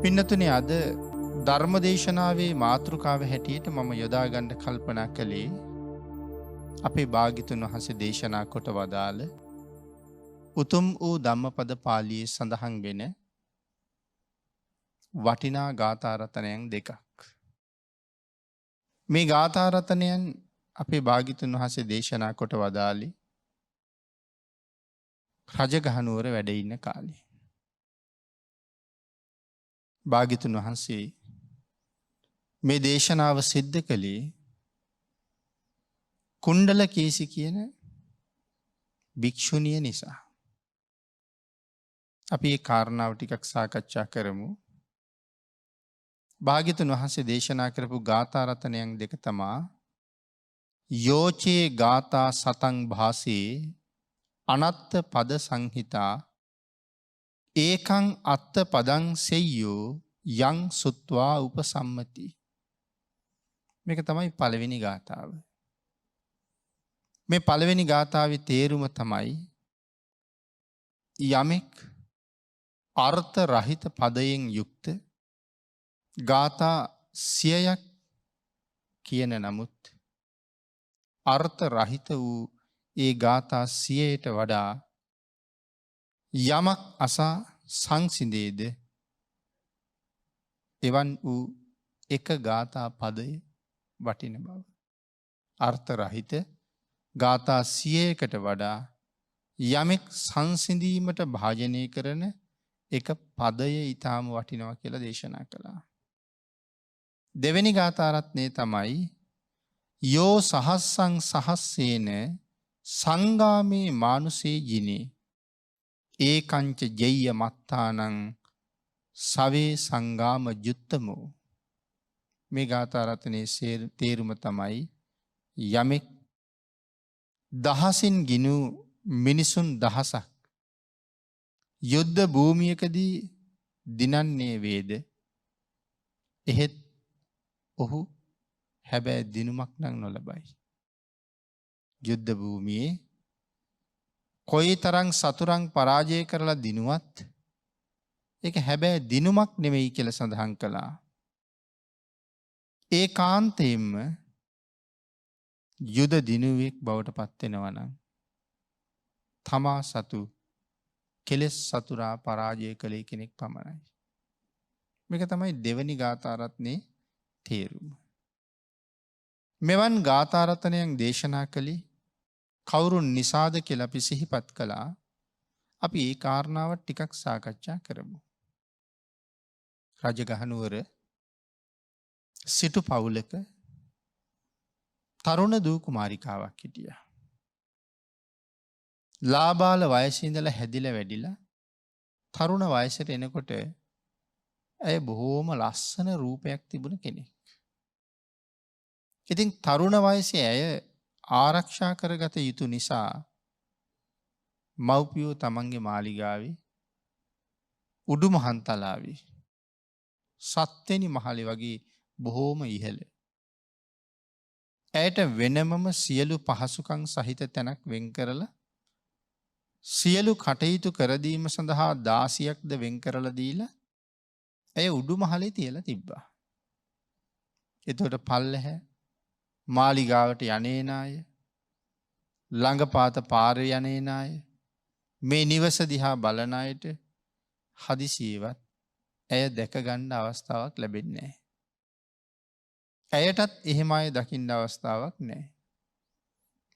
පින්නතුනේ අද ධර්මදේශනාවේ මාතෘකාව හැටියට මම යොදා ගන්න කල්පනා කළේ අපේ භාග්‍යතුන් වහන්සේ දේශනා කොට වදාළ උතුම් වූ ධම්මපද පාළියේ සඳහන් වෙන වටිනා ගාථා රත්නයන් දෙකක්. මේ ගාථා රත්නයන් අපේ භාග්‍යතුන් වහන්සේ දේශනා කොට වදාළේ රජගහනුවර වැඩ ඉන්න කාලේ. භාග්‍යතුන් වහන්සේ මේ දේශනාව සිද්ධ කළේ කුණ්ඩල කේසි කියන භික්ෂුණිය නිසා. අපි මේ කාරණාව ටිකක් සාකච්ඡා කරමු. භාග්‍යතුන් වහන්සේ දේශනා කරපු ගාථා රත්නයන් දෙක තමා යෝචේ ගාථා සතං භාසේ අනත්ත පද සංහිතා ඒකං අත්ත පදං සෙය්යෝ යං සුත්වා උපසම්මති. මේක තමයි පළවෙනි ගාථාව. මේ පළවෙනි ගාථාවේ තේරුම තමයි යමෙක් අර්ථ රහිත පදයෙන් යුක්ත ගාථා 100ක් කියන නමුත් අර්ථ රහිත වූ ඒ ගාථා 100ට වඩා යමක් අසා සංසිඳේද එවන් වූ එක ගාථා පදය වටින බව. අර්ථ රහිත ගාථා 100කට වඩා යමෙක් සංසිඳීමට භාජනය කරන එක පදය ඊටාම වටිනවා කියලා දේශනා කළා. දෙවෙනි ගාථා රත්නේ තමයි යෝ සහස්සං සහස්සේන සංගාමේ මානුසේ ජිනේ ඒකංච ජෙය්‍ය මත්තානං සවේ සංගාම ජුත්තමෝ. මේ ගාථා රත්නේ තේරුම තමයි යමෙක් දහසින් ගිනු මිනිසුන් දහසක් යුද්ධ භූමියකදී දිනන්නේ වේද එහෙත් ඔහු හැබැයි දිනුමක් නම් නොලබයි. යුද්ධ භූමියේ කොයි තරම් සතුරන් පරාජය කරලා දිනුවත් ඒක හැබැයි දිනුමක් නෙවෙයි කියලා සඳහන් කළා. ඒකාන්තයෙන්ම යුද දිනුවෙක් බවට පත් වෙනවා නම් තමා සතු කෙලෙස් සතුරා පරාජය කළේ කෙනෙක් පමණයි. මේක තමයි දෙවනි ගාථා රත්නේ තේරුම. මෙවන් ගාථා රත්නයන් දේශනා කළේ කවුරුන් නිසාද කියලා අපි සිහිපත් කළා. අපි ඒ කාරණාව ටිකක් සාකච්ඡා කරමු. රජගහනුවර සිටු පවුලක තරුණ දූ කුමාරිකාවක් හිටියා. ලාබාල වයසේ ඉඳලා හැදිලා වැඩිලා තරුණ වයසට එනකොට ඇය බොහෝම ලස්සන රූපයක් තිබුණ කෙනෙක්. ඉතින් තරුණ වයසේ ඇය ආරක්ෂා කරගත යුතු නිසා මව්පියෝ තමන්ගේ මාලිගාවේ උඩුමහන්තලාවේ 7 වෙනි මහලේ වගේ බොහෝම ඉහළ ඇයට වෙනමම සියලු පහසුකම් සහිත තැනක් වෙන් කරලා සියලු කටයුතු කර දීම සඳහා 16ක්ද වෙන් කරලා දීලා ඇය උඩුමහලේ තියලා තිබ්බා. එතකොට පල්ලෙහැ මාලිගාවට යන්නේ නාය ළඟපාත පාරේ යන්නේ නාය මේ නිවස දිහා බලන අයට හදිසියෙවත් ඇය දැක ගන්න අවස්ථාවක් ලැබෙන්නේ නැහැ. ඇයටත් එහෙම අය දකින්න අවස්ථාවක් නැහැ.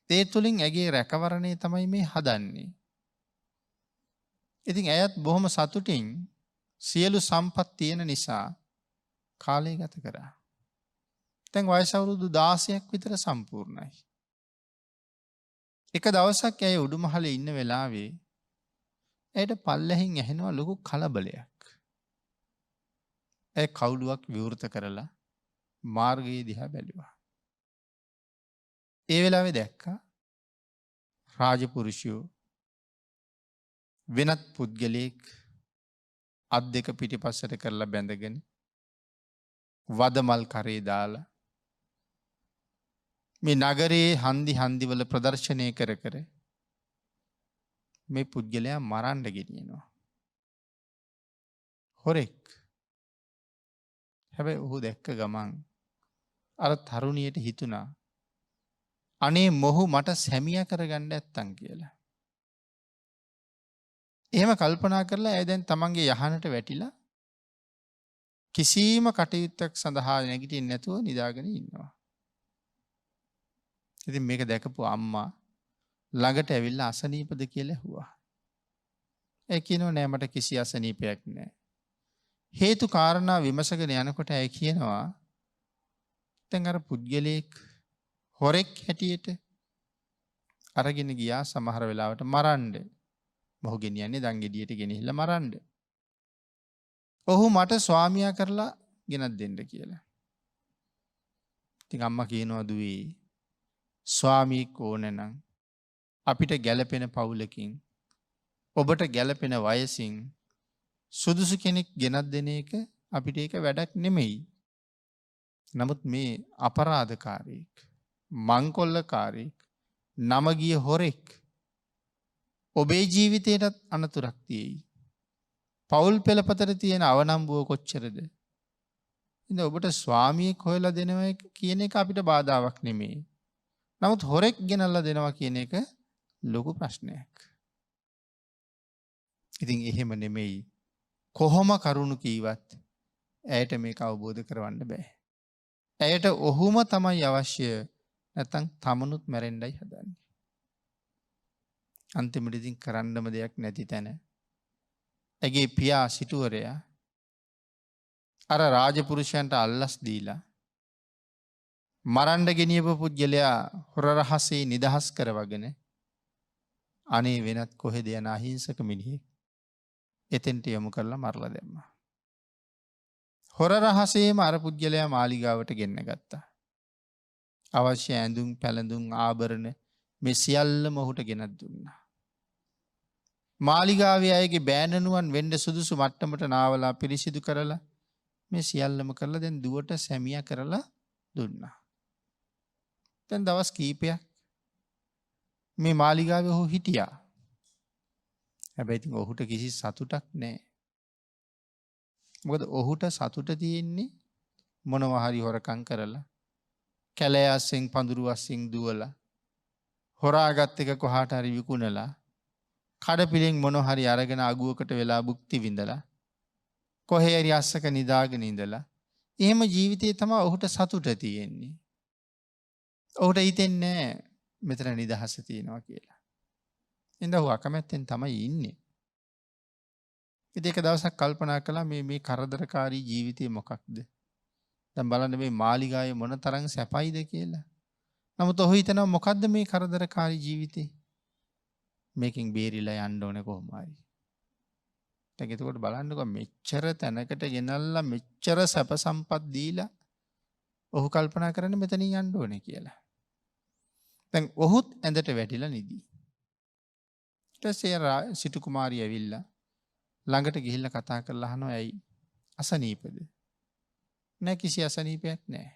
ඒ තුලින් ඇගේ රැකවරණය තමයි මේ හදන්නේ. ඉතින් ඇයත් බොහොම සතුටින් සියලු සම්පත් තියෙන නිසා කාලය ගත කරා. දැන් වයස අවුරුදු 16ක් විතර සම්පූර්ණයි. එක දවසක් ඇය උඩුමහලේ ඉන්න වෙලාවේ ඇයට පල්ලෙහින් ඇහෙනවා ලොකු කලබලයක්. ඇය කවුළුවක් විවෘත කරලා මාර්ගයේ දිහා බැලුවා. ඒ වෙලාවේ දැක්කා රාජපුරුෂයෝ වෙනත් පුද්ගලයෙක් අත් දෙක පිටිපස්සට කරලා බැඳගෙන වදමල් කරේ දාලා මේ නගරයේ හන්දිවල ප්‍රදර්ශනය කර මේ පුද්ගලයා මරන්න ගෙනියනවා. හොරෙක් හැබැයි ඔහු දැක්ක ගමන් අර තරුණියට හිතුණා අනේ මොහු මට සැමියා කරගන්න නැත්තම් කියලා. එහෙම කල්පනා කරලා ඇය දැන් තමන්ගේ යහනට වැටිලා කිසිම කටයුත්තක් සඳහා නැගිටින්නේ නැතුව නිදාගෙන ඉන්නවා. ඉතින් මේක දැකපු අම්මා ළඟට ඇවිල්ලා අසනීපද කියලා ඇහුවා. ඒ කියනවා නෑ මට කිසි අසනීපයක් නෑ. හේතු කාරණා විමසගෙන යනකොට ඇය කියනවා දැන් අර පුද්ගලයෙක් හොරෙක් හැටියට අරගෙන ගියා සමහර වෙලාවට මරන්න. මොහු ගෙනියන්නේ දංගෙඩියට ගෙනහිල්ලා මරන්න. ඔහු මට ස්වාමියා කරලා ගෙනත් දෙන්න කියලා. ඉතින් අම්මා කියනවා දුවේ ස්වාමියෙක් ඕන නම් අපිට ගැළපෙන පවුලකින් ඔබට ගැළපෙන වයසින් සුදුසු කෙනෙක් ගෙනත් දෙන එක අපිට ඒක වැඩක් නෙමෙයි. නමුත් මේ අපරාධකාරයෙක් මංකොල්ලකාරයෙක් නමගිය හොරෙක් ඔබේ ජීවිතයටත් අනතුරක් තියෙයි. පවුල් පෙළපතට තියෙන අවනම්බුව කොච්චරද. ඉතින් ඔබට ස්වාමියෙක් හොයලා දෙනවා කියන එක අපිට බාධාවක් නෙමෙයි. නමුත් හොරෙක් ගෙනල්ලා දෙනවා කියන එක ලොකු ප්‍රශ්නයක්. ඉතින් එහෙම නෙමෙයි. කොහොම කරුණු කීවත් ඇයට මේක අවබෝධ කරවන්න බෑ. ඇයට ඔහුම තමයි අවශ්‍ය නැත්තම් තමනුත් මැරෙන්නයි හදන්නේ. අන්තිමට ඉතින් කරන්නම දෙයක් නැති තැන ඇගේ පියා සිටුවරයා අර රාජපුරුෂයන්ට අල්ලස් දීලා මරන්න ගෙනියපු පුද්ගලයා හොර රහසේ නිදහස් කරවගෙන අනේ වෙනත් කොහෙද යන අහිංසක මිනිහෙක් එතෙන්ට යොමු කරලා මරලා දැම්මා. හොර රහසේම අර පුද්ගලයා මාලිගාවට ගෙන්න ගත්තා. අවශ්‍ය ඇඳුම් පැළඳුම් ආභරණ මේ සියල්ලම ඔහුට ගෙනත් දුන්නා. මාලිගාවේ අයගේ බෑනනුවන් වෙන්න සුදුසු මට්ටමට නාවලා පිරිසිදු කරලා මේ සියල්ලම කරලා දැන් දුවට සැමියා කරලා දුන්නා. දැන් දවස් කීපයක් මේ මාලිගාවේ ඔහු හිටියා. හැබැයි ඉතින් ඔහුට කිසි සතුටක් නැහැ. මොකද ඔහුට සතුට තියෙන්නේ මොනවා හරි හොරකම් කරලා කැලෑ අස්සෙන් පඳුරු අස්සෙන් දුවලා හොරාගත් එක කොහාට හරි විකුණලා කඩපිලෙන් මොනවා හරි අරගෙන අගුවකට වෙලා භුක්ති විඳලා කොහේ හරි අස්සක නිදාගෙන ඉඳලා එහෙම ජීවිතේ තමයි ඔහුට සතුට තියෙන්නේ. ඔහුට හිතෙන්නේ මෙතන නිදහස තියෙනවා කියලා. ඉතින් ඔහු අකමැත්තෙන් තමයි ඉන්නේ. ඉතින් එක දවසක් කල්පනා කළා මේ කරදරකාරී ජීවිතේ මොකක්ද? දැන් බලන්න මේ මාලිගාවේ මොන තරම් සැපයිද කියලා. නමුත් ඔහු හිතනවා මොකද්ද මේ කරදරකාරී ජීවිතේ? මේකෙන් බේරිලා යන්න ඕනේ කොහොම හරි. දැන් එතකොට බලන්නකෝ මෙච්චර තැනකට ගෙනල්ලා මෙච්චර සැප සම්පත් දීලා ඔහු කල්පනා කරන්නේ මෙතනින් යන්න ඕනේ කියලා. දැන් ඔහුත් ඇඳට වැටිලා නිදි. ඊට පස්සේ සිටු කුමාරිය ඇවිල්ලා ළඟට ගිහිල්ලා කතා කරලා අහනවා ඇයි අසනීපද? නෑ කිසි අසනීපයක් නෑ.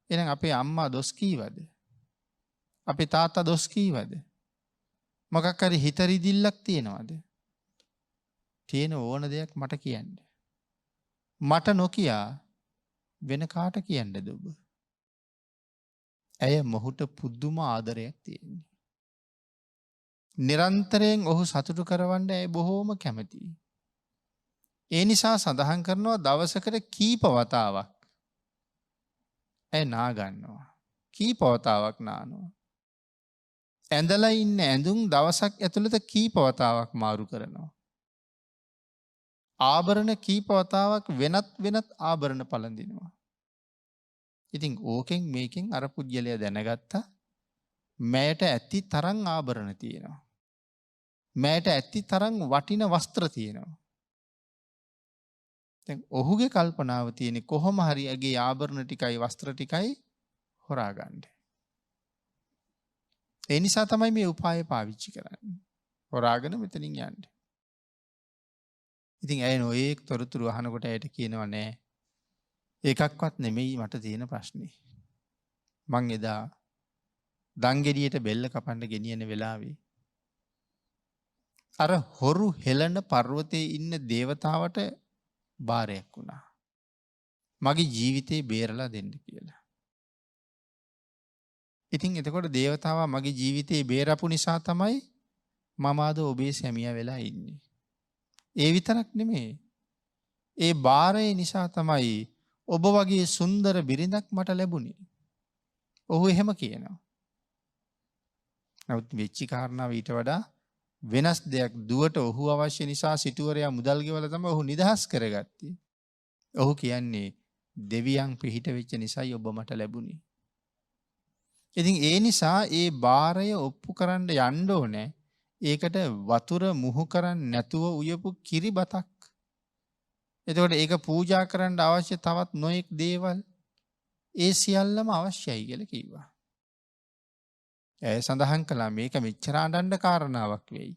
එහෙනම් අපේ අම්මා දොස් කීවද? අපේ තාත්තා දොස් කීවද? මොකක් හරි හිත රිදිල්ලක් තියනවද? තියෙන ඕන දෙයක් මට කියන්න. මට නොකියා වෙන කාට කියන්නද ඔබ? ඇය මොහුට පුදුම ආදරයක් තියෙනවා. නිරන්තරයෙන් ඔහු සතුටු කරවන්න ඇය බොහෝම කැමතියි. ඒ නිසා සඳහන් කරනවා දවසකට කීප වතාවක් ඇය නා ගන්නවා. කීප වතාවක් නානවා. ඇඳලා ඉන්න ඇඳුම් දවසක් ඇතුළත කීප වතාවක් මාරු කරනවා. ආභරණ කීප වතාවක් වෙනත් ආභරණ පළඳිනවා. ඉතින් ඕකෙන් මේකෙන් අර පුද්ගලයා දැනගත්තා මෑයට ඇති තරම් ආභරණ තියෙනවා. මෑයට ඇති තරම් වටින වස්ත්‍ර තියෙනවා. දැන් ඔහුගේ කල්පනාව තියෙන්නේ කොහොම හරි ඇගේ ආභරණ ටිකයි වස්ත්‍ර ටිකයි හොරා ගන්න. ඒ නිසා තමයි මේ උපාය පාවිච්චි කරන්නේ. හොරාගෙන මෙතනින් යන්න. ඉතින් ඇය නොයේක් තොරතුරු අහනකොට ඇයට කියනවා නෑ ඒකක්වත් නෙමෙයි මට තියෙන ප්‍රශ්නේ. මං එදා දංගෙඩියට බෙල්ල කපන්න ගෙනියන වෙලාවේ අර හොරු හෙළන පර්වතයේ ඉන්න දේවතාවට බාරයක් වුණා. මගේ ජීවිතේ බේරලා දෙන්න කියලා. ඉතින් එතකොට දේවතාවා මගේ ජීවිතේ බේරපු නිසා තමයි මම අද ඔබේ සැමියා වෙලා ඉන්නේ. ඒ විතරක් නෙමෙයි. ඒ බාරය නිසා තමයි ඔබ වගේ සුන්දර බිරිඳක් මට ලැබුණේ. ඔහු එහෙම කියනවා. නමුත් වෙච්ච කාරණාව ඊට වඩා වෙනස් දෙයක්. දුවට ඔහු අවශ්‍ය නිසා සිටුවරයා මුදල් ගෙවලා තමයි ඔහු නිදහස් කරගත්තේ. ඔහු කියන්නේ දෙවියන් පිහිට වෙච්ච නිසායි ඔබ මට ලැබුණේ. ඉතින් ඒ නිසා ඒ බාරය ඔප්පු කරන්න යන්න ඕනේ. ඒකට වතුර මුහු කරන්නේ නැතුව උයපු කිරිබතක්. එතකොට ඒක පූජා කරන්න අවශ්‍ය තවත් නොයෙක් දේවල් ඒ සියල්ලම අවශ්‍යයි කියලා කිව්වා. ඇය සඳහන් කළා මේක මෙච්චර අඬන්න කාරණාවක් වෙයි.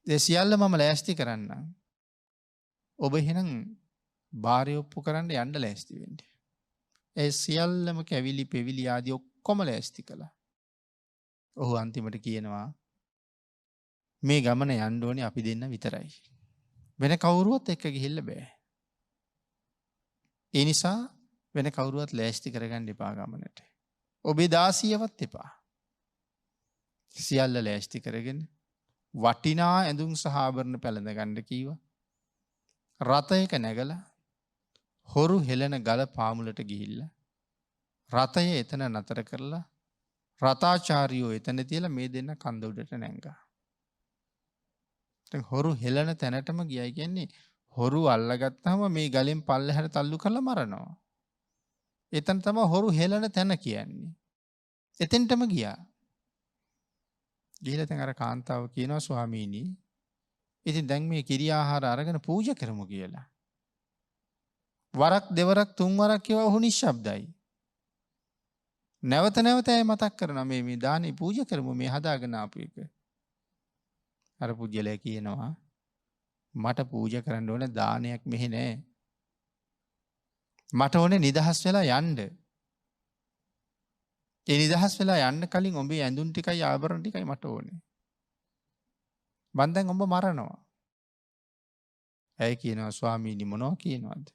ඒ සියල්ල මම ලෑස්ති කරන්නම්. ඔබ එහෙනම් බාරය ඔප්පු කරන්න යන්න ලෑස්ති වෙන්න. ඒ සියල්ලම කැවිලි පෙවිලි ආදී ඔක්කොම ලෑස්ති කළා. ඔහු අන්තිමට කියනවා මේ ගමන යන්න ඕනේ අපි දෙන්න විතරයි. වෙන කවුරුවත් එක්ක ගිහිල්ලා බෑ. ඒ නිසා වෙන කවුරුවත් ලෑස්ති කරගන්න එපා ගමනට. ඔබේ දාසියවත් එපා. සියල්ල ලෑස්ති කරගෙන වටිනා ඇඳුම් සහ ආභරණ පැළඳ ගන්න කීවා. රථයක නැගලා හොරු හෙළන ගල පාමුලට ගිහිල්ලා රථය එතන නතර කරලා රථාචාර්යෝ එතන තියලා මේ දෙන්න කන්ද උඩට නැංගා. හොරු හෙළන තැනටම ගියයි කියන්නේ හොරු අල්ලගත්තාම මේ ගලෙන් පල්ලෙහාට තල්ලු කරලා මරනවා. එතන තමයි හොරු හෙළන තැන කියන්නේ. එතෙන්ටම ගියා. ගිහලා දැන් අර කාන්තාව කියනවා ස්වාමීනි ඉතින් දැන් මේ කිරි ආහාර අරගෙන පූජා කරමු කියලා. වරක් දෙවරක් තුන්වරක් කියවා ඔහු නිශ්ශබ්දයි. නැවත නැවත ඇය මතක් කරනවා මේ දානේ පූජා කරමු මේ හදාගෙන ආපු එක. අර පුජ්‍යලයා කියනවා මට පූජා කරන්න ඕනේ දානයක් මෙහෙ නෑ. මට ඕනේ නිදහස් වෙලා යන්න. ඒ නිදහස් වෙලා යන්න කලින් ඔබේ ඇඳුම් ටිකයි ආභරණ ටිකයි මට ඕනේ. මං දැන් ඔබ මරනවා. ඇයි කියනවා ස්වාමීනි මොනවා කියනවද?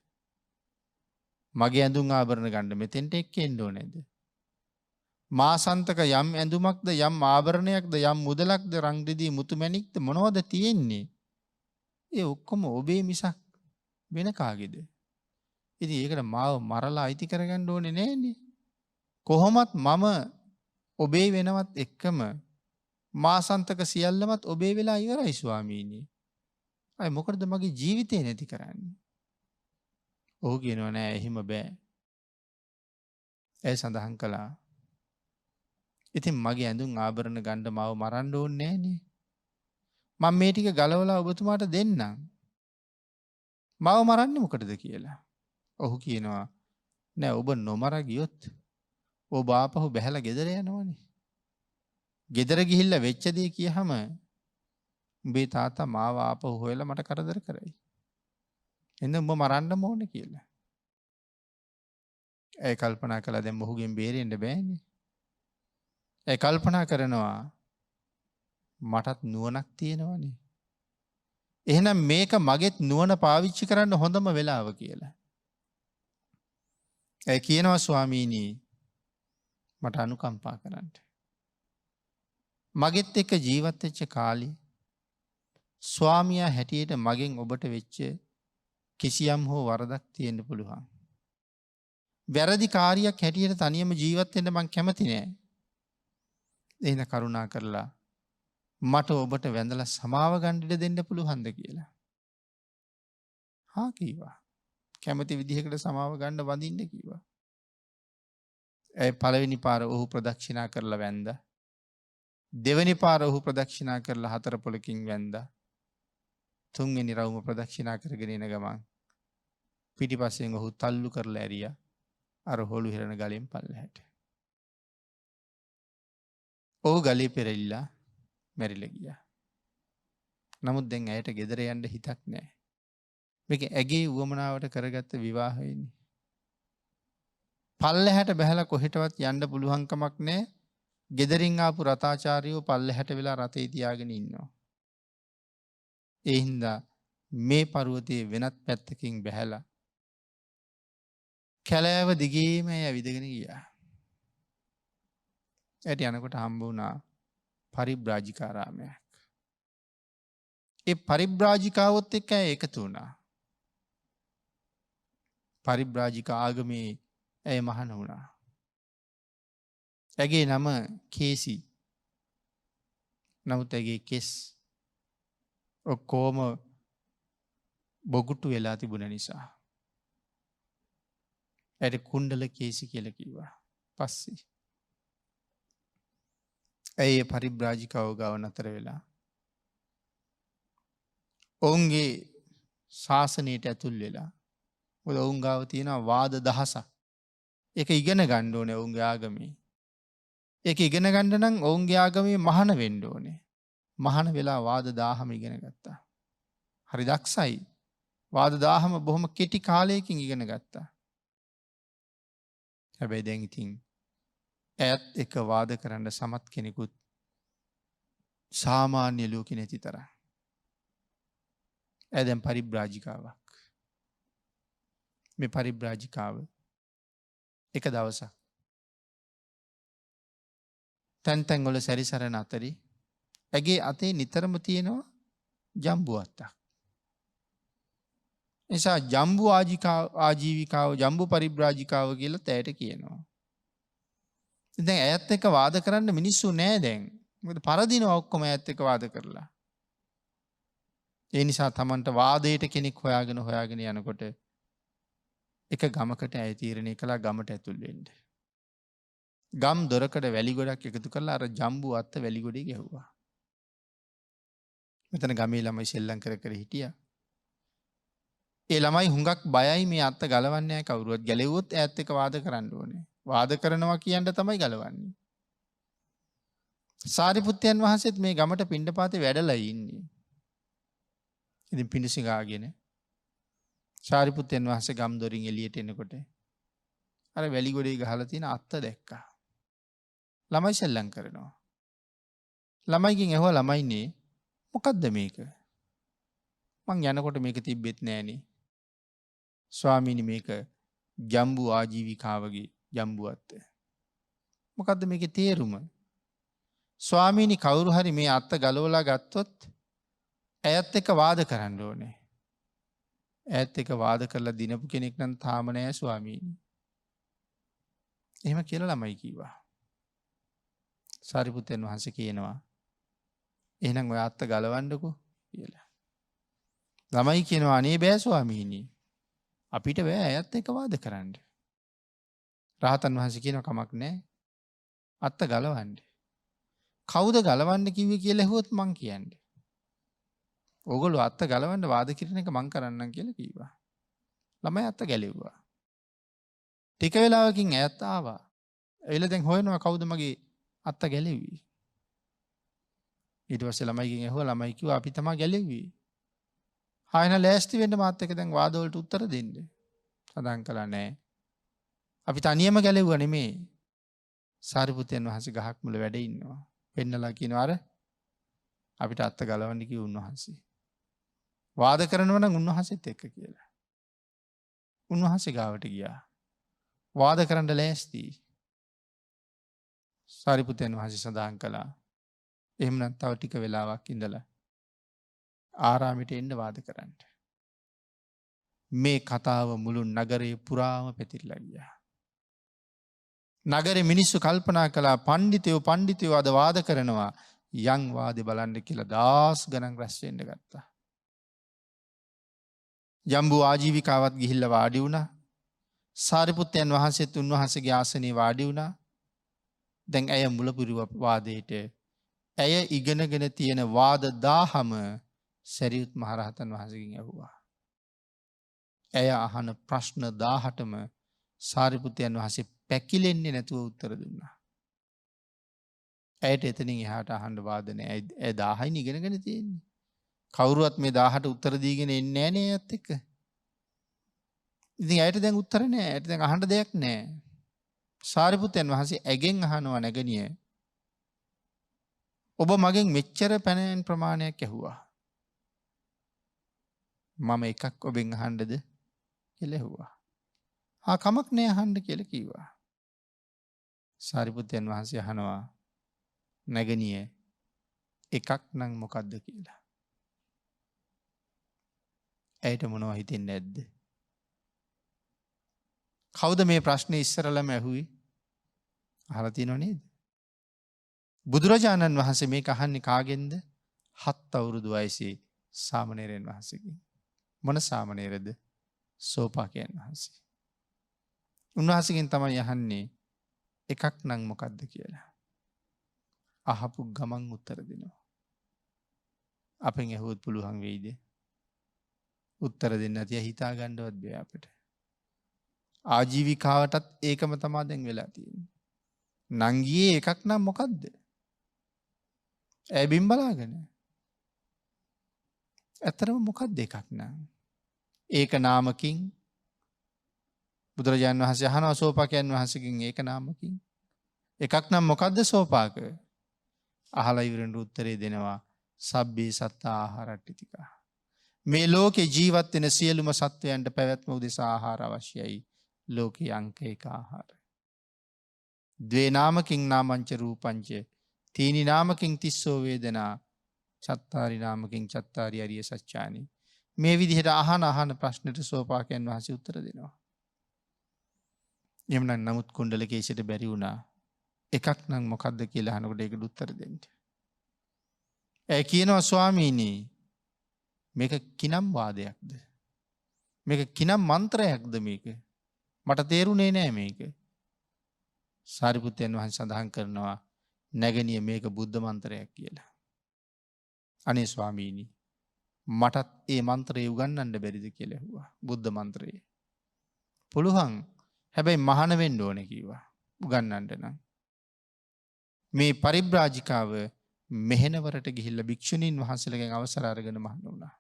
මගේ ඇඳුම් ආභරණ ගන්න මෙතෙන්ට එක්කෙන්න ඕනේද? මාසන්තක යම් ඇඳුමක්ද යම් ආභරණයක්ද යම් මුදලක්ද රන් රිදී මුතු මැණික්ද මොනවද තියෙන්නේ? ඒ ඔක්කොම ඔබේ මිසක් වෙන කාගේද? ඉතින් ඒකට මාව මරලා අයිති කරගන්න ඕනේ නෑනේ. කොහොමත් මම ඔබේ වෙනවත් එක්කම මාසන්තක සියල්ලමත් ඔබේ වෙලා ඉවරයි ස්වාමීනි. අය මොකටද මගේ ජීවිතේ නැති කරන්නේ? ඔහු කියනවා නෑ එහෙම බෑ. ඒ සඳහන් කළා ඉතින් මගේ ඇඳුම් ආභරණ ගන්න මාව මරන්න ඕනේ නෑනේ. මම මේ ටික ගලවලා ඔබතුමාට දෙන්නම්. මාව මරන්නේ මොකටද කියලා. ඔහු කියනවා නෑ ඔබ නොමර ගියොත් ඔබ ආපහු බැහැලා ගෙදර යනවනේ. ගෙදර ගිහිල්ලා වෙච්ච දේ කියහම උඹේ තාත්තා මාව ආපහු හොයලා මට කරදර කරයි. එහෙනම් උඹ මරන්නම ඕනේ කියලා. ඒ කල්පනා කළා දැන් මොහුගෙන් බේරෙන්න බෑනේ. ඒ කල්පනා කරනවා මටත් නුවණක් තියෙනවනේ. එහෙනම් මේක මගෙත් නුවණ පාවිච්චි කරන්න හොඳම වෙලාව කියලා. ඒ කියනවා ස්වාමීනි මට අනුකම්පා කරන්න. මගෙත් එක්ක ජීවත් වෙච්ච කාලේ ස්වාමියා හැටියට මගෙන් ඔබට වෙච්ච කිසියම් හෝ වරදක් තියෙන්න පුළුවන්. වැරදි කාර්යයක් හැටියට තනියම ජීවත් වෙන්න මං කැමති නෑ. එහෙනම් කරුණා කරලා මට ඔබට වැඳලා සමාව ගන්න ඉඩ දෙන්න පුළුවන්ද කියලා. හා කිව්වා. කැමති විදිහකට සමාව ගන්න වඳින්න කිව්වා. ඒ පළවෙනි පාර ඔහු ප්‍රදක්ෂිනා කරලා වැඳා. දෙවෙනි පාර ඔහු ප්‍රදක්ෂිනා කරලා හතර පොලකින් වැඳා. තුන්වෙනි රවුම ප්‍රදක්ෂිනා කරගෙන එන ගමන් පිටිපස්සෙන් ඔහු තල්ලු කරලා ඇරියා අර හොළු හිරන ගලෙන් පල්ලෙහාට. ඔහු ගලේ පෙරලිලා මැරිලා ගියා. නමුත් දැන් ඇයට ගෙදර යන්න හිතක් නැහැ. මේක ඇගේ උවමනාවට කරගත්ත විවාහයනේ. පල්ලෙහාට බහැලා කොහෙටවත් යන්න පුළුවන් කමක් නැහැ. ගෙදරින් ආපු රථාචාර්යෝ පල්ලෙහාට වෙලා රථේ තියාගෙන ඉන්නවා. ඒ හින්දා මේ පර්වතයේ වෙනත් පැත්තකින් බැහැලා කැලෑව දිගේම ඇවිදගෙන ගියා. ඇයට යනකොට හම්බ වුණා පරිබ්‍රාජිකාරාමයක්. ඒ පරිබ්‍රාජිකාවොත් එක්ක ඇය එකතු වුණා. පරිබ්‍රාජික ආගමේ ඇය මහණ වුණා. ඇගේ නම කේසි. නමුත් ඇගේ කෙස් ඔක්කෝම බොගුට්ටු වෙලා තිබුණ නිසා ඇයට කුණ්ඩල කේසි කියලා කිව්වා. පස්සේ ඇය පරිබ්‍රාජිකව ගාව නතර වෙලා ඔවුන්ගේ ශාසනයට ඇතුල් වෙලා මොකද ඔවුන් ගාව තියෙනවා වාද දහසක්. ඒක ඉගෙන ගන්න ඕනේ ඔවුන්ගේ ආගමේ. ඒක ඉගෙන ගන්න නම් ඔවුන්ගේ ආගමේ මහාන වෙන්න ඕනේ. මහාන වෙලා වාද 1000ම ඉගෙන ගත්තා. හරි දක්ෂයි. වාද 1000ම බොහොම කෙටි කාලයකින් ඉගෙන ගත්තා. හැබැයි දැන් ඉතින් ඇයත් එක වාද කරන්න සමත් කෙනෙකුත් සාමාන්‍ය ලෝකෙ නැති තරම්. ඇය දැන් පරිබ්‍රාජිකාවක්. මේ පරිබ්‍රාජිකාව එක දවසක් තැන් තැන් වල සැරිසරන අතරේ ඇගේ අතේ නිතරම තියෙනවා ජම්බු අත්තක්. නිසා ජම්බු ආජීවිකාව ජම්බු පරිබ්‍රාජිකාව කියලා තෑට කියනවා. දැන් ඇයත් එක්ක වාද කරන්න මිනිස්සු නෑ දැන්. මොකද පරදිනවා ඔක්කොම ඇයත් එක්ක වාද කරලා. ඒ නිසා Tamanට වාදයට කෙනෙක් හොයාගෙන යනකොට එක ගමකට ඇය තීරණය කළා ගමට ඇතුල් වෙන්න. ගම් දොරකඩ වැලි ගොඩක් එකතු කරලා අර ජම්බු අත්ත වැලි ගොඩේ ගැහුවා. මෙතන ගමේ ළමයි සෙල්ලම් කර කර හිටියා. ඒ ළමයි හුඟක් බයයි මේ අත්ත ගලවන්නේ නැහැ කවුරුවත්. ගැලෙව්වොත් ඈත් එක්ක වාද කරන්න ඕනේ. වාද කරනවා කියන්න තමයි ගලවන්නේ. සාරිපුත්තයන් වහන්සේත් මේ ගමට පිණ්ඩපාතේ වැඩලා ඉන්නේ. ඉතින් පිඬුසිඟාගෙන සාරිපුත්තයන් වහන්සේ ගම් දොරින් එළියට එනකොට අර වැලි ගොඩේ ගහලා තියෙන අත්ත දැක්කා. ළමයි සෙල්ලම් කරනවා. ළමයිගෙන් ඇහුවා ළමයිනේ මොකද්ද මේක? මං යනකොට මේක තිබ්බෙත් නෑනේ. ස්වාමීනි මේක ජම්බු ආජීවිකාවගේ ජම්බු අත්ත. මොකද්ද මේකේ තේරුම? ස්වාමීනි කවුරු හරි මේ අත්ත ගලවලා ගත්තොත් ඇයත් එක්ක වාද කරන්න ඕනේ. ඇයත් එක්ක වාද කරලා දිනපු කෙනෙක් නම් තාම නෑ ස්වාමීනි. එහෙම කියලා ළමයි කිව්වා. සාරිපුත්තයන් වහන්සේ කියනවා එහෙනම් ඔය අත්ත ගලවන්නකෝ කියලා. ළමයි කියනවා අනේ බෑ ස්වාමීනි. අපිට බෑ ඇයත් එක්ක වාද කරන්න. රහතන් වහන්සේ කියනවා කමක් නෑ. අත්ත ගලවන්න. කවුද ගලවන්න කිව්වේ කියලා ඇහුවොත් මං කියන්නේ. ඕගොල්ලෝ අත්ත ගලවන්න වාද කිරන එක මං කරන්නම් කියලා කිව්වා. ළමයි අත්ත ගැලෙව්වා. ටික වෙලාවකින් ඇයත් ආවා. එයිලා දැන් හොයනවා කවුද මගේ අත්ත ගැලෙව්වේ. ඊට පස්සේ ළමයිගෙන් ඇහුවා ළමයි කිව්වා අපි තමයි ගැලෙව්වේ. ආයෙන ලෑස්ති වෙන්න මාත් එක්ක දැන් වාද වලට උත්තර දෙන්න. සඳහන් කළා නෑ. අපි තනියම ගැලෙව්වා නෙමේ. සාරිපුත්තයන් වහන්සේ ගහක් මුල වැඩ ඉන්නවා. පෙන්නලා කියනවා අර අපිට අත්ත ගලවන්න කිව්ව උන්වහන්සේ. වාද කරනවා නම් උන්වහන්සේත් එක්ක කියලා. උන්වහන්සේ ගාවට ගියා. වාද කරන්න ලෑස්ති. සාරිපුත්තයන් වහන්සේ සඳහන් කළා එහෙමනම් තව ටික වෙලාවක් ඉඳලා ආරාමයට එන්න වාද කරන්න. මේ කතාව මුළු නගරේ පුරාම පැතිරලා ගියා. නගරේ මිනිස්සු කල්පනා කළා පඬිතුයෝ අද වාද කරනවා යම් වාදේ බලන්න කියලා දාස් ගණන් රැස් වෙන්න ගත්තා. ජම්බු ආජීවිකාවත් ගිහිල්ලා වාඩි වුණා. සාරිපුත්තයන් වහන්සේත් උන්වහන්සේගේ ආසනේ වාඩි වුණා. දැන් ඇය මුලපුරු වාදයට ඇය ඉගෙනගෙන තියෙන වාද 1000ම සරියුත් මහරහතන් වහන්සේගෙන් ඇහුවා. ඇය අහන ප්‍රශ්න 18ම සාරිපුත්තයන් වහන්සේ පැකිලෙන්නේ නැතුව උත්තර දුන්නා. ඇයට එතනින් එහාට අහන්න වාද නැහැ. ඇය 1000යි ඉගෙනගෙන තියෙන්නේ. කවුරුවත් මේ 1000ට උත්තර දීගෙන එන්නේ නැහැ නේ ඇයත් එක්ක. ඉතින් ඇයට දැන් උත්තර නැහැ. ඇයට දැන් අහන්න දෙයක් නැහැ. සාරිපුත්තයන් වහන්සේ ඇගෙන් අහනවා නැගණිය. ඔබ මගෙන් මෙච්චර පැනයන් ප්‍රමාණයක් ඇහුවා. මම එකක් ඔබෙන් අහන්නද කියලා ඇහුවා. කමක් නෑ අහන්න කියලා කිව්වා. සාරිපුත්තයන් වහන්සේ අහනවා නැගණිය එකක් නම් මොකද්ද කියලා. ඇයට මොනවා හිතෙන්නේ නැද්ද? කවුද මේ ප්‍රශ්නේ ඉස්සරළම ඇහුවේ? අහලා තියෙනව නේද? බුදුරජාණන් වහන්සේ මේක අහන්නේ කාගෙන්ද? 7 අවුරුදු වයසේ සාමණේරයන් වහන්සේගෙන්. මොන සාමණේරද? සෝපාකයන් වහන්සේ. උන්වහන්සේගෙන් තමයි අහන්නේ එකක් නම් මොකද්ද කියලා. අහපු ගමන් උත්තර දෙනවා. අපෙන් ඇහුවොත් පුළුවන් වෙයිද? උත්තර දෙන්න නැතිව හිතා ගන්නවත් බෑ අපිට. ආජීවිකාවටත් ඒකම තමයි දැන් වෙලා තියෙන්නේ. නංගියේ එකක් නම් මොකද්ද? ඇබින් බලාගෙන. ඇත්තරම මොකද්ද එකක් නම්? ඒක නාමකින් බුදුරජාණන් වහන්සේ අහනවා සෝපාකයන් වහන්සේගෙන් ඒක නාමකින්. එකක් නම් මොකද්ද සෝපාක? අහලා ඉවරෙන් උත්තරේ දෙනවා සබ්බේ සත්තා ආහාරට්ටිතිකා. මේ ලෝකේ ජීවත් වෙන සියලුම සත්වයන්ට පැවැත්ම උදෙසා ආහාර අවශ්‍යයි. ලෝකේ අංක එක ආහාර. ද්වේ නාමකින් නාමංච රූපංච තීනි නාමකින් තිස්සෝ වේදනා චත්තාරි නාමකින් චත්තාරි අරිය සත්‍යානි. මේ විදිහට අහන ප්‍රශ්නෙට සෝපාකයන් වහන්සේ උත්තර දෙනවා. එhmenan නමුත් කුණ්ඩලකේශයට බැරි වුණා එකක් නම් මොකද්ද කියලා අහනකොට ඒකට උත්තර දෙන්න. ඒ කියනවා ස්වාමීනි මේක කිනම් වාදයක්ද? මේක කිනම් මන්ත්‍රයක්ද මේක? මට තේරුනේ නෑ මේක. සාරිපුත්තයන් වහන්සේ සඳහන් කරනවා නැගණිය මේක බුද්ධ මන්ත්‍රයක් කියලා. අනේ ස්වාමීනි මටත් ඒ මන්ත්‍රය උගන්වන්න බැරිද කියලා ඇහුවා. බුද්ධ මන්ත්‍රය. පුළුවන්. හැබැයි මහාන වෙන්න ඕනේ කිව්වා. උගන්වන්න නම්. මේ පරිබ්‍රාජිකාව මෙහෙණවරට ගිහිල්ලා භික්ෂුණීන් වහන්සේලාගෙන් අවසර අරගෙන මහාන වුණා.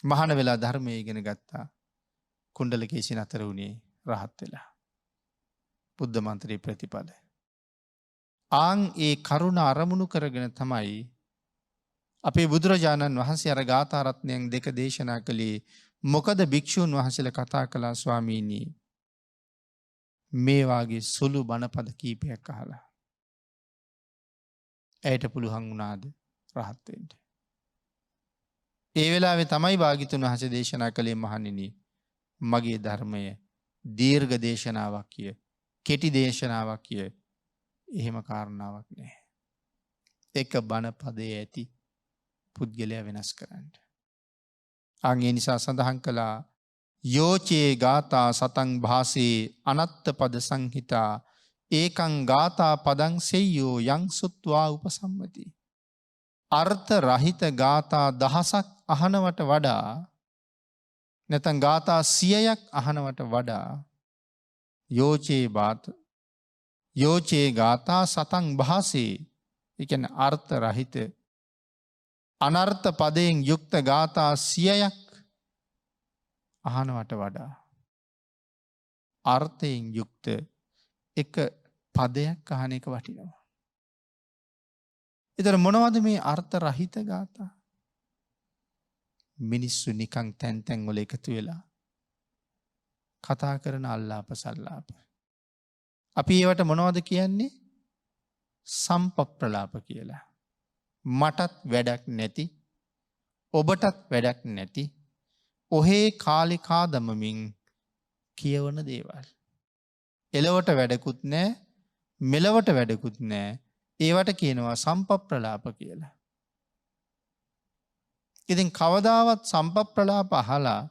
මහාන වෙලා ධර්මය ඉගෙන ගත්තා. කුණ්ඩලකේශි නතර වුණේ රහත් වෙලා. බුද්ධ මන්ත්‍රයේ ප්‍රතිඵල. ආන් ඒ කරුණ අරමුණු කරගෙන තමයි අපේ බුදුරජාණන් වහන්සේ අර ගාථා රත්නයන් දෙක දේශනා කළේ. මොකද භික්ෂුන් වහන්සේලා කතා කළා ස්වාමීනි මේ වාගේ සුළු බණපද කීපයක් අහලා ඇයට පුළුවන් වුණාද රහත් වෙන්න? ඒ වෙලාවේ තමයි භාග්‍යතුන් වහන්සේ දේශනා කළේ මහණෙනි මගේ ධර්මය දීර්ඝ දේශනාවක් කිය කෙටි දේශනාවක් කිය එහෙම කාරණාවක් නැහැ. එක බණ පදයේ ඇති පුද්ගලයා වෙනස් කරන්න. අංගේ නිසා සඳහන් කළා යෝචේ ගාථා සතං භාසේ අනත්ත පද සංහිතා ඒකං ගාථා පදං සෙය්‍යෝ යං සුත්වා උපසම්මති. අර්ථ රහිත ගාථා දහසක් අහනවට වඩා නැත්නම් ගාථා 100ක් අහනවට වඩා යෝචේ ගාථා සතං භාසේ ඒ කියන්නේ අර්ථ රහිත අනර්ථ පදයෙන් යුක්ත ගාථා 100ක් අහනවට වඩා අර්ථයෙන් යුක්ත එක පදයක් අහන එක වටිනවා. ඒතර මොනවද මේ අර්ථ රහිත ගාථා? මිනිස්සු නිකන් තැන් වල එකතු වෙලා කතා කරන අල්ලාප සල්ලාප. අපි ඒවට මොනවද කියන්නේ? සම්පප්‍රලාප කියලා. මටත් වැඩක් නැති ඔබටත් වැඩක් නැති ඔහේ කාලිකා දමමින් කියවන දේවල්. එලවට වැඩකුත් නැහැ මෙලවට වැඩකුත් නැහැ. ඒවට කියනවා සම්පප්‍රලාප කියලා. ඉතින් කවදාවත් සම්පප්‍රලාප අහලා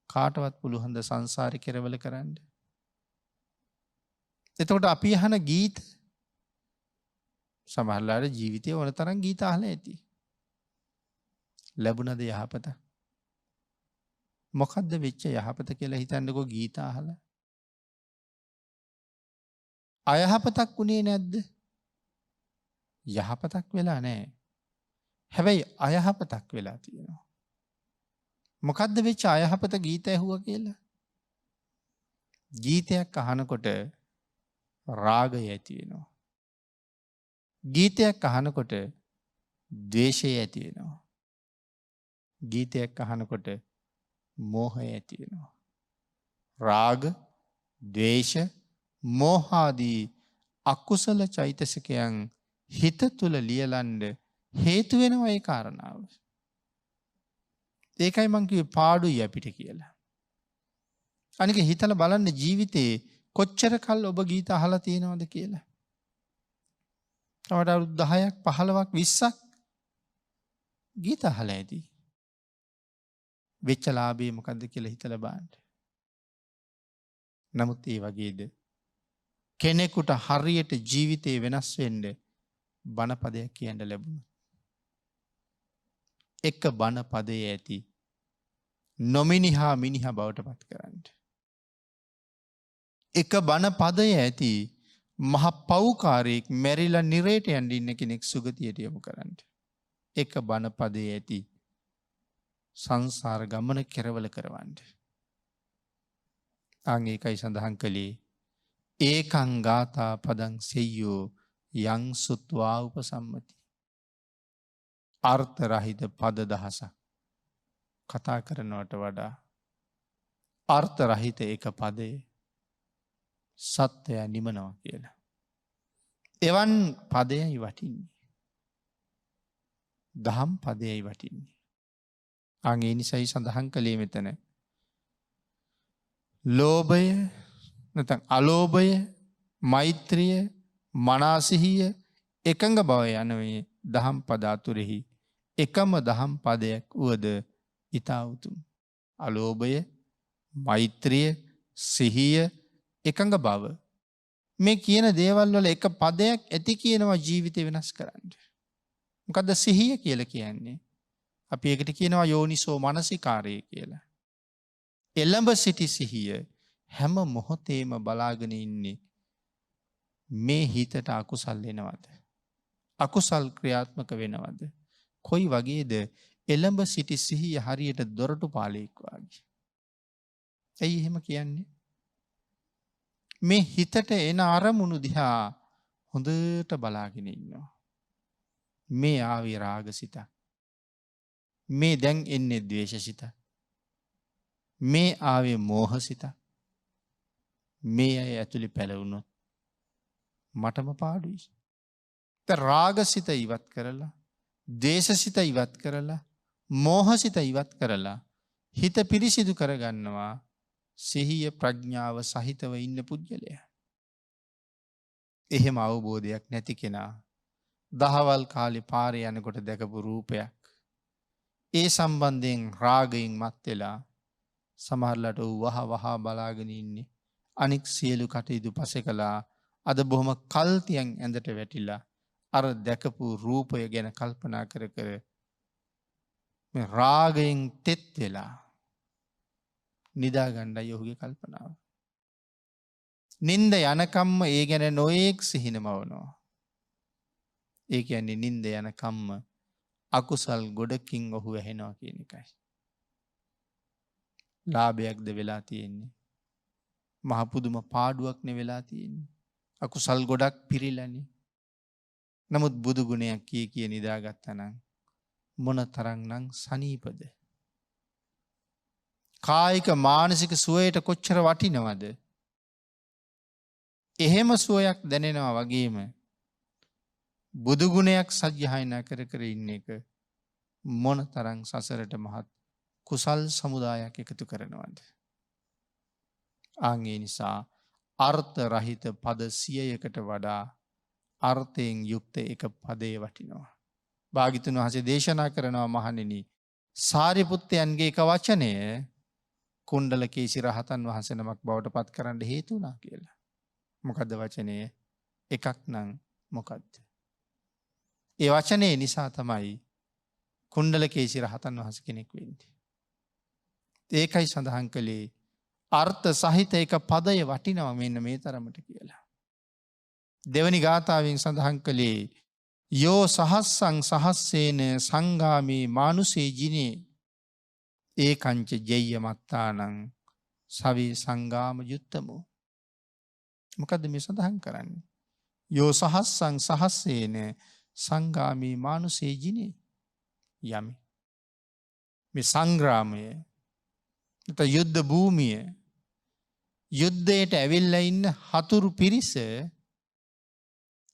කාටවත් පුළුවන් ද සංසාරේ කෙරවල කරන්න? එතකොට අපි අහන ගීත සමහරවල් ජීවිතේ ඕන තරම් ගීත අහලා ඇති. ලැබුණද යහපත? මොකද්ද වෙච්ච යහපත කියලා හිතන්නකෝ ගීත අහලා. අයහපතක් උනේ නැද්ද? යහපතක් වෙලා නැහැ. හැබැයි අයහපතක් වෙලා තියෙනවා. මොකද්ද වෙච්ච අයහපත ගීත ඇහුවා කියලා? ගීතයක් අහනකොට රාගය ඇති වෙනවා. ගීතයක් අහනකොට ද්වේෂය ඇති වෙනවා. ගීතයක් අහනකොට මෝහය ඇති වෙනවා. රාග, ද්වේෂ, මෝහාදී අකුසල චෛතසිකයන් හිත තුළ ලියලන්න හේතු වෙනවා ඒ කාරණාව. ඒකයි මං කිව්වේ පාඩුයි අපිට කියලා. අනික හිතලා බලන්න ජීවිතේ කොච්චර කල් ඔබ ගීත අහලා තියෙනවද කියලා. තවට අවුරුදු 10ක් 15ක් 20ක් ගීත අහලා ඇති. වෙච්ච ලාභේ මොකද්ද කියලා හිතලා බලන්න. නමුත් ඒ වගේද කෙනෙකුට හරියට ජීවිතේ වෙනස් වෙන්න බණ පදයක් කියන්න ලැබුණා. එක බණ පදයේ ඇති නොමිනිහා මිනිහා බවට පත් කරන්න. එක බණ පදයේ ඇති මහ පව්කාරයෙක් මැරිලා නිරේට යන්න ඉන්න කෙනෙක් සුගතියට යොමු කරන්න. එක බණ පදයේ ඇති සංසාර ගමන කෙරවල කරවන්න. අන් ඒකයි සඳහන් කළේ ඒකං ගාථා පදං සෙය්‍යෝ යං සුත්වා උපසම්මති. අර්ථ රහිත පද දහසක් කතා කරනවට වඩා අර්ථ රහිත එක පදේ සත්‍යය නිමනවා කියලා. එවන් පදයයි වටින්නේ. දහම් පදයයි වටින්නේ. අන් ඒ නිසයි සඳහන් කළේ මෙතන ලෝභය නැත්නම් අලෝභය, මෛත්‍රිය, මනාසිහිය, එකඟ බව යන මේ දහම් පද අතුරෙහි එකම දහම් පදයක් වුවද ඊතා උතුම්. අලෝභය, මෛත්‍රිය, සිහිය, එකඟ බව මේ කියන දේවල් වල එක පදයක් ඇති කියනවා ජීවිතේ වෙනස් කරන්න. මොකද්ද සිහිය කියලා කියන්නේ? අපි ඒකට කියනවා යෝනිසෝ මනසිකාරය කියලා. එළඹ සිටි සිහිය හැම මොහොතේම බලාගෙන ඉන්නේ මේ හිතට අකුසල් එනවද? අකුසල් ක්‍රියාත්මක වෙනවද? කොයි වගේද එළඹ සිටි සිහිය හරියට දොරටු පාලෙක් වගේ. ඇයි එහෙම කියන්නේ? මේ හිතට එන අරමුණු දිහා හොඳට බලාගෙන ඉන්නවා. මේ ආවේ රාගසිත. මේ දැන් එන්නේ ද්වේෂසිත. මේ ආවේ මෝහසිත. මේ අය ඇතුලේ පැලවුණොත් මටම පාඩුයි. රාගසිත ඉවත් කරලා, ද්වේෂසිත ඉවත් කරලා, මෝහසිත ඉවත් කරලා හිත පිරිසිදු කරගන්නවා සිහිය ප්‍රඥාව සහිතව ඉන්න පුද්ගලයා. එහෙම අවබෝධයක් නැති කෙනා දහවල් කාලේ පාරේ යනකොට දැකපු රූපයක් ඒ සම්බන්ධයෙන් රාගයෙන් මත් වෙලා සමහරලාට වහ වහ බලාගෙන ඉන්නේ. අනික් සියලු කටයුතු පසෙකලා අද බොහොම කල්තියෙන් ඇඳට වැටිලා අර දැකපු රූපය ගැන කල්පනා කර කර මේ රාගයෙන් තෙත් වෙලා නිදා ගන්නයි ඔහුගේ කල්පනාව. නින්ද යනකම්ම ඒ ගැන නොඑක් සිහිනමවනවා. ඒ කියන්නේ නින්ද යනකම්ම අකුසල් ගොඩකින් ඔහු වැහෙනවා කියන එකයි. ලාභයක්ද වෙලා තියෙන්නේ. මහ පුදුම පාඩුවක් නේ වෙලා තියෙන්නේ. අකුසල් ගොඩක් පිරීලානේ. නමුත් බුදු ගුණයක් කිය නිදාගත්තා නම් මොන තරම්නම් සනීපද? කායික මානසික සුවයට කොච්චර වටිනවද? එහෙම සුවයක් දැනෙනවා වගේම බුදු ගුණයක් සජ්ජායනා කර කර ඉන්න එක මොන තරම් සසරට මහත් කුසල් සමුදායක් එකතු කරනවද? ඒ නිසා අර්ථ රහිත පද 100කට වඩා අර්ථයෙන් යුක්ත එක පදේ වටිනවා. භාග්‍යතුන් වහන්සේ දේශනා කරනවා මහණෙනි, සාරිපුත්තයන්ගේ එක වචනය කුණ්ඩලකේසි රහතන් වහන්සේ නමක් බවට පත් කරන්න හේතු වුණා කියලා. මොකද්ද වචනය? එකක් නම් මොකද්ද? ඒ වචනේ නිසා තමයි කුණ්ඩලකේසි රහතන් වහන්සේ කෙනෙක් වෙන්නේ. ඒකයි සඳහන් කළේ අර්ථ සහිත එක පදය වටිනවා මෙන්න මේ තරමට කියලා. දෙවනි ගාථාවෙන් සඳහන් කළේ යෝ සහස්සං සහස්සේන සංගාමේ මානුසේ ජිනේ ඒකංච ජෙය්‍ය මත්තානං සවි සංගාම යුත්තමෝ. මොකද්ද මේ සඳහන් කරන්නේ? යෝ සහස්සං සහස්සේන සංගාමේ මානුසේ ජිනේ යමි. මේ සංග්‍රාමය නැත්නම් යුද්ධ භූමිය යුද්ධයට ඇවිල්ලා ඉන්න හතුරු පිරිස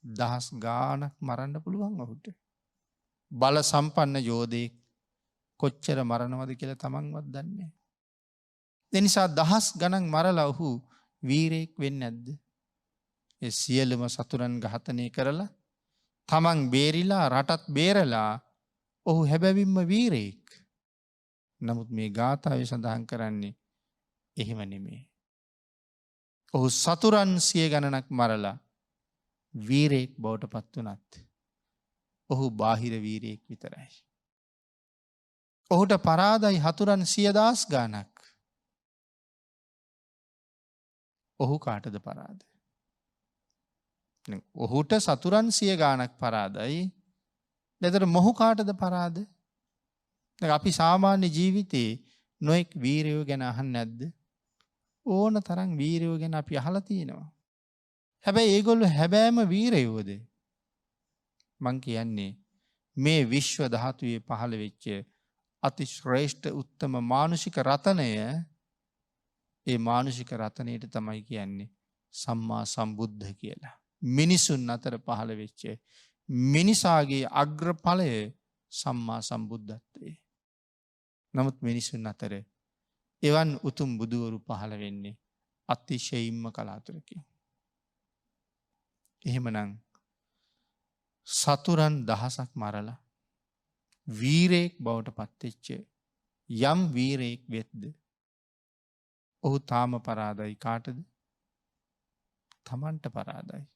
දහස් ගාණක් මරන්න පුළුවන් ඔහුට. බල සම්පන්න යෝධයෙක් කොච්චර මරණවද කියලා තමන්වත් දන්නේ නැහැ. ඒ නිසා දහස් ගණන් මරලා ඔහු වීරයෙක් වෙන්නේ නැද්ද? ඒ සියලුම සතුරන් ඝාතනය කරලා තමන් බේරිලා රටත් බේරලා ඔහු හැබැවින්ම වීරයෙක්. නමුත් මේ ගාථාවේ සඳහන් කරන්නේ එහෙම නෙමෙයි. ඔහු සතුරන් සිය ගණනක් මරලා වීරයෙක් බවට පත් වුණත් ඔහු බාහිර වීරයෙක් විතරයි. ඔහුට පරාදයි හතුරන් 100,000 ගාණක්. ඔහු කාටද පරාද? ඔහුට සතුරන් 100 ගාණක් පරාදයි. එතකොට මොහු කාටද පරාද? අපි සාමාන්‍ය ජීවිතේ නොඑක් වීරයෝ ගැන අහන්නේ නැද්ද? ඕන තරම් වීරයෝ ගැන අපි අහලා තියෙනවා. හැබැයි ඒගොල්ලෝ හැබෑම වීරයෝද? මං කියන්නේ මේ විශ්ව ධාතුවේ පහළ වෙච්ච අති ශ්‍රේෂ්ඨ උත්තම මානුෂික රතනය, ඒ මානුෂික රතනයට තමයි කියන්නේ සම්මා සම්බුද්ධ කියලා. මිනිසුන් අතර පහළ වෙච්ච මිනිසාගේ අග්‍රඵලය සම්මා සම්බුද්ධත්වයේ. නමුත් මිනිසුන් අතර එවන් උතුම් බුදුවරු පහළ වෙන්නේ අතිශයින්ම කලාතුරකින්. එහෙමනම් සතුරන් දහසක් මරලා වීරයෙක් බවට පත්වෙච්ච යම් වීරයෙක් වෙද්ද ඔහු තාම පරාදයි. කාටද? තමන්ට පරාදයි.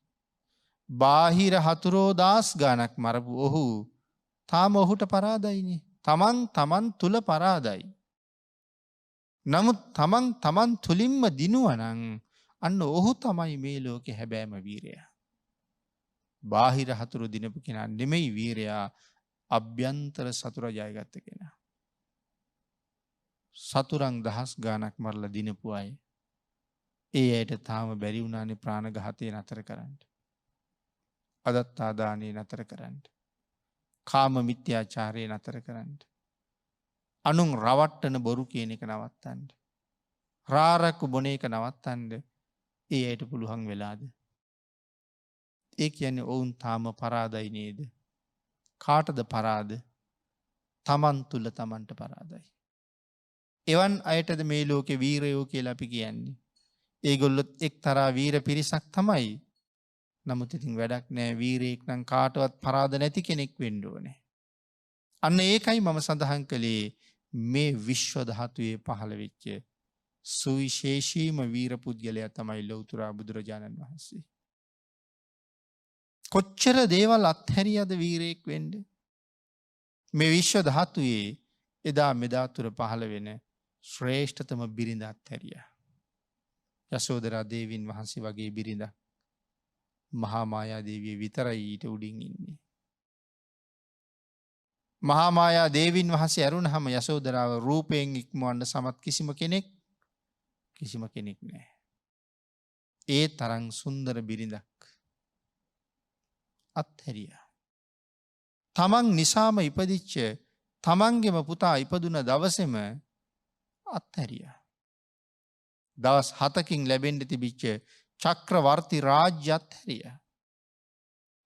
බාහිර හතුරෝ දාස් ගාණක් මරපු ඔහු තාම ඔහුට පරාදයිනේ. තමන් තුල පරාදයි. නමුත් තමන් තුලින්ම දිනුවනම් අන්න ඔහු තමයි මේ ලෝකේ හැබෑම වීරයා. බාහිර හතුරු දිනපු කෙනා නෙමෙයි වීරයා, අභ්‍යන්තර සතුර ජයගත්ත කෙනා. සතුරන් දහස් ගාණක් මරලා දිනපු අය ඒ ඇයට තාම බැරි වුණානේ ප්‍රාණඝාතය නතර කරන්න. අදත්තා දානේ නතර කරන්න. කාම මිත්‍යාචාරය නතර කරන්න. අනුන් රවට්ටන බොරු කියන එක නවත්තන්න. රාරක්කු බොන එක නවත්තන්න ඒ ඇයට පුළුවන් වෙලාද? ඒ කියන්නේ ඔවුන් තාම පරාදයි නේද? කාටද පරාද? තමන් තුල තමන්ට පරාදයි. එවන් අයටද මේ ලෝකේ වීරයෝ කියලා අපි කියන්නේ. ඒගොල්ලොත් එක්තරා වීර පිරිසක් තමයි. නමුත් ඉතින් වැඩක් නෑ. වීරයෙක් නම් කාටවත් පරාද නැති කෙනෙක් වෙන්න ඕනේ. අන්න ඒකයි මම සඳහන් කළේ මේ විශ්ව ධාතුවේ පහළ වෙච්ච සුවිශේෂීම වීර පුද්ගලයා තමයි ලෞතර බුදුරජාණන් වහන්සේ. කොච්චර දේවල් අත්හැරියද වීරයෙක් වෙන්න? මේ විශ්ව ධාතුවේ එදා මෙදා තුර පහළ වෙන ශ්‍රේෂ්ඨතම බිරිඳ අත්හැරියා. යශෝදරා දේවීන් වහන්සේ වගේ බිරිඳ මහා මායා දේවිය විතරයි ඊට උඩින් ඉන්නේ. මහා මායා දේවීන් වහන්සේ ඇරුණහම යශෝදරාව රූපයෙන් ඉක්මවන්න සමත් කිසිම කෙනෙක් නැහැ. ඒ තරම් සුන්දර බිරිඳක් අත්හැරියා. තමන් නිසාම ඉපදිච්ච තමන්ගේම පුතා ඉපදුන දවසේම අත්හැරියා. දවස් 7කින් ලැබෙන්න තිබිච්ච චක්‍රවර්ති රාජ්‍ය අත්හැරියා.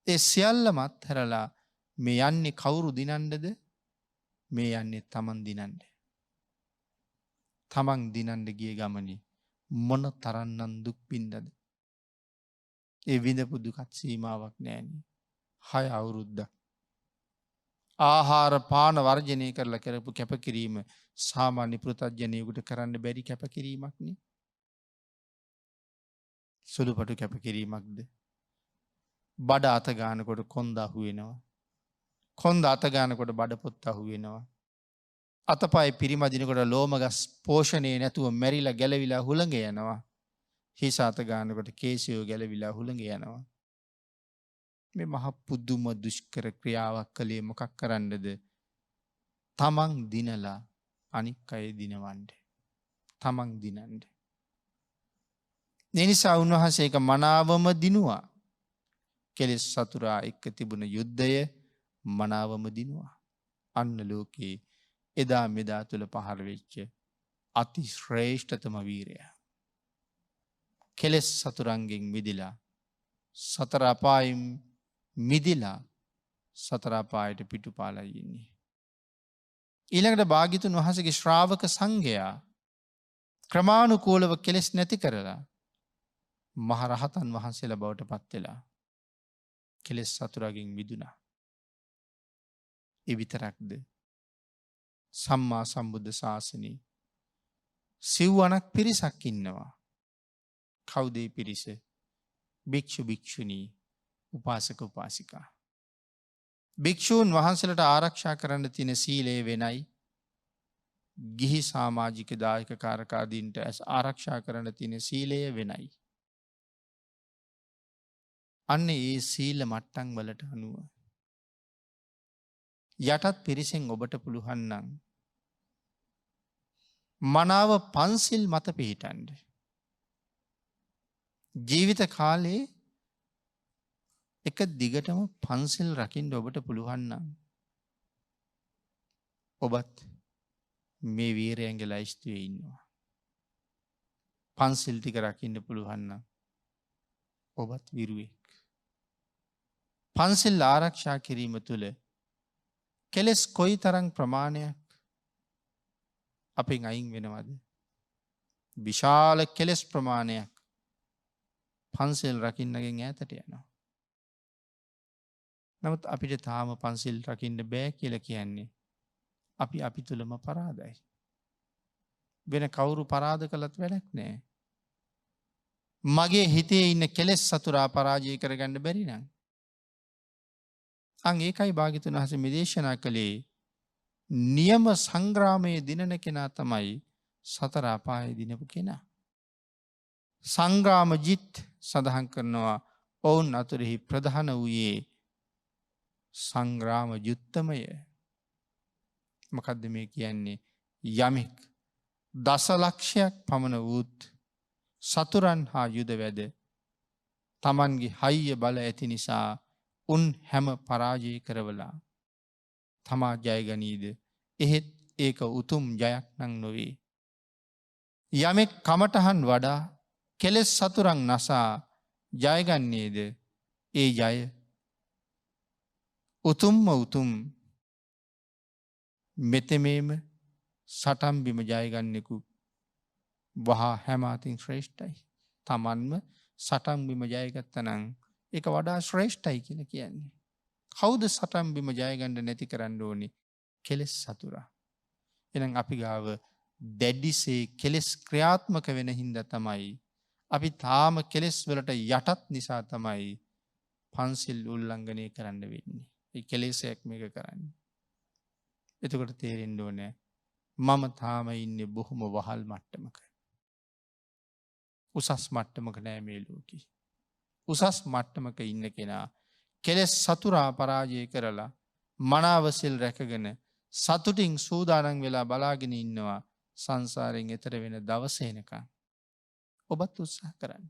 ඒ සියල්ලම අත්හැරලා මේ යන්නේ කවුරු දිනන්නද? මේ යන්නේ තමන් දිනන්න. තමන් දිනන්න ගිය ගමනේ මොන තරම්නම් දුක් විඳද? ඒ විඳපු දුකත් සීමාවක් නැහැනේ. 6 අවුරුද්දක් ආහාර පාන වර්ජනය කරලා කරපු කැපකිරීම සාමාන්‍ය පෘථග්ජනයෙකුට කරන්න බැරි කැපකිරීමක් නේ. සුළුපටු කැපකිරීමක්ද? බඩ අත ගන්නකොට කොන්ද අහු වෙනවා. කොන්ද අත ගන්නකොට බඩ පොත්ත අහු වෙනවා. අතපය පිරිමදිනකොට ලෝමගස් පෝෂණය නැතුව මැරිලා ගැලවිලා හුළඟ යනවා. හිස අත ගන්නකොට කේශයෝ ගැලවිලා හුළඟ යනවා. මේ මහ පුදුම දුෂ්කර ක්‍රියාවක් කළේ මොකක් කරන්නද? තමන් දිනලා අනික් අය දිනවන්න. තමන් දිනන්න. ඒ නිසා උන්වහන්සේ ඒක මනාවම දිනුවා. කෙලෙස් සතුරා එක්ක තිබුණ යුද්ධය මනාවම දිනුවා. අන්න ලෝකේ එදා මෙදා තුල පහළ වෙච්ච අති ශ්‍රේෂ්ඨතම වීරයා. කෙලෙස් සතුරන්ගෙන් මිදිලා සතර අපායෙන් මිදිලා සතර අපායට පිටුපාලයි ඉන්නේ. ඊළඟට භාග්‍යතුන් වහන්සේගේ ශ්‍රාවක සංඝයා ක්‍රමානුකූලව කෙලෙස් නැති කරලා මහරහතන් වහන්සේලා බවට පත් වෙලා කෙලෙස් සතුරගෙන් මිදුණා. ඒ විතරක්ද සම්මා සම්බුද්ධ ශාසනයේ සිව්වනක් පිරිසක් ඉන්නවා. කවුද ඒ පිරිස? භික්ෂු භික්ෂුණී, උපාසක උපාසිකා. භික්ෂූන් වහන්සේලාට ආරක්ෂා කරන්න තියෙන සීලය වෙනයි. ගිහි සමාජික දායක කාරකාදීන්ට ආරක්ෂා කරන්න තියෙන සීලය වෙනයි. අන්න ඒ සීල මට්ටම් වලට අනුව යටත් පිරිසෙන් ඔබට පුළුවන් නම් මනාව පන්සිල් මත පිහිටන්න. ජීවිත කාලේ එක දිගටම පන්සිල් රකින්න ඔබට පුළුවන් නම් ඔබත් මේ වීරයන්ගේ ලයිස්තුවේ ඉන්නවා. පන්සිල් ටික රකින්න පුළුවන් නම් ඔබත් විරුවෙක්. පන්සිල් ආරක්ෂා කිරීම තුළ කෙලෙස් කොයි තරම් ප්‍රමාණයක් අපෙන් අයින් වෙනවද? විශාල කෙලෙස් ප්‍රමාණයක් පන්සිල් රකින්නගෙන් ඈතට යනවා. නමුත් අපිට තාම පන්සිල් රකින්න බෑ කියලා කියන්නේ අපි තුලම පරාදයි. වෙන කවුරු පරාද කළත් වැඩක් නෑ. මගේ හිතේ ඉන්න කෙලෙස් සතුරා පරාජය කරගන්න බැරි නම් අන් ඒකයි භාග්‍යතුන් වහන්සේ මේ දේශනා කළේ නියම සංග්‍රාමයේ දිනන කෙනා තමයි සතර අපායේ දිනපු කෙනා. සංග්‍රාම ජිත් සඳහන් කරනවා ඔවුන් අතරෙහි ප්‍රධාන වූයේ සංග්‍රාම යුත්තමය. මොකද්ද මේ කියන්නේ? යමෙක් දසලක්ෂයක් පමණ වූත් සතුරන් හා යුද වැද තමන්ගේ හයිය බල ඇති නිසා උන් හැම පරාජය කරවලා තමා ජයගනීද? එහෙත් ඒක උතුම් ජයක් නම් නොවේ. යමෙක් කමටහන් වඩා කෙලෙස් සතුරන් නසා ජයගන්නේද? ඒ ජය උතුම් මෙතෙමේම සටන් බිම ජයගන්නෙකු වහා හැම අතින් ශ්‍රේෂ්ඨයි. තමන්ම සටන් බිම ජයගත්තනම් ඒක වඩා ශ්‍රේෂ්ඨයි කියලා කියන්නේ. කවුද සටන් බිම ජයගන්න නැති කරන්න ඕනේ? කෙලෙස් සතුරා. එහෙනම් අපි ගාව දැඩිසේ කෙලෙස් ක්‍රියාත්මක වෙන හින්දා තමයි අපි තාම කෙලෙස් වලට යටත් නිසා තමයි පන්සිල් උල්ලංඝනය කරන්න වෙන්නේ. ඒ කෙලෙසයක් මේක කරන්නේ. එතකොට තේරෙන්න ඕනේ මම තාම ඉන්නේ බොහොම වහල් මට්ටමක. උසස් මට්ටමක නෑ මේ ලෝකේ. උසස් මට්ටමක ඉන්න කෙනා කෙලෙස් සතුරා පරාජය කරලා මනාව සිල් රැකගෙන සතුටින් සූදානම් වෙලා බලාගෙන ඉන්නවා සංසාරයෙන් එතර වෙන දවස එනකන්. ඔබත් උත්සාහ කරන්න.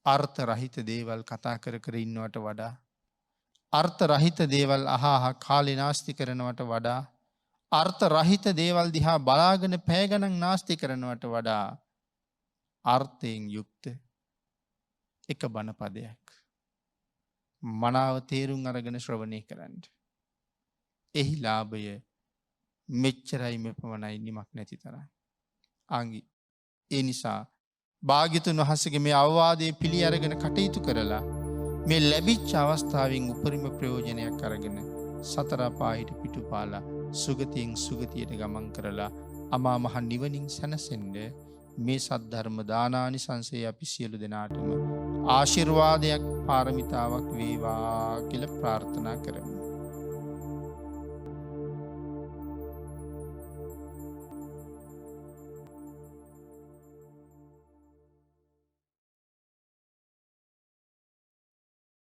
අර්ථ රහිත දේවල් කතා කර කර ඉන්නවට වඩා, අර්ථ රහිත දේවල් අහා කාලේ නාස්ති කරනවට වඩා, අර්ථ රහිත දේවල් දිහා බලාගෙන පැය ගණන් නාස්ති කරනවට වඩා අර්ථයෙන් යුක්ත එක බණ පදයක් මනාව තේරුම් අරගෙන ශ්‍රවණය කරන්න. එහි ලාභය මෙච්චරයි මෙපමණයි නිමක් නැති තරම්. ආංගි ඒ නිසා භාග්‍යතුන් වහන්සේගේ මේ අවවාදයේ පිළි අරගෙන කටයුතු කරලා මේ ලැබිච්ච අවස්ථාවෙන් උපරිම ප්‍රයෝජනයක් අරගෙන සතර අපායට පිටුපාලා සුගතියෙන් සුගතියට ගමන් කරලා අමා මහ නිවනින් සැනසෙන්න මේ සද්ධර්ම දානානිසංසය අපි සියලු දෙනාටම ආශිර්වාදයක් පාරමිතාවක් වේවා කියලා ප්‍රාර්ථනා කරමු.